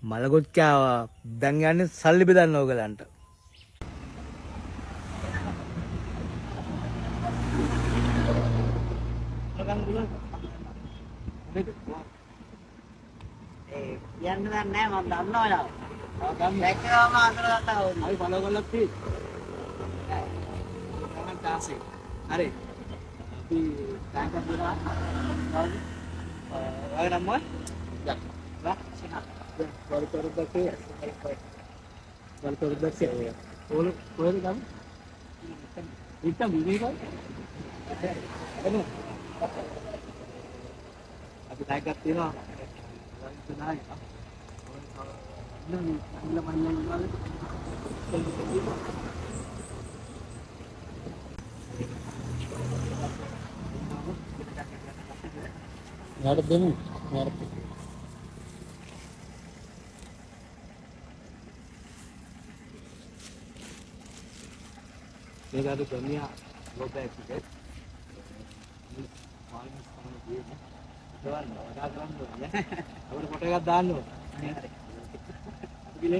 මලගොත් කෑවා. දැන් යන්නේ සල්ලි බෙදන්න ඕගලන්ට. කියන්න දන්නේ නැහැ මම දන්නවා යා. දැක්කම අඳුරගත්තා වුණා. අපි ෆලෝ කරලා තියෙන්නේ. තමයි තාසේ. හරි. අපි ටැංක් එක දුන්නා. ඔය නම මොකක්ද? යා. සිනා. වලතොරදකේ. වලතොරදකේ. කොහෙද ගම? ඉතින් විවිධයි. එන්න. අපි ටැංක් එකක් තියෙනවා. Tonight, Nada bem, nada. They got to come here, go back to bed. අපිට කොට එකක් දාන්න ඕන. හරි.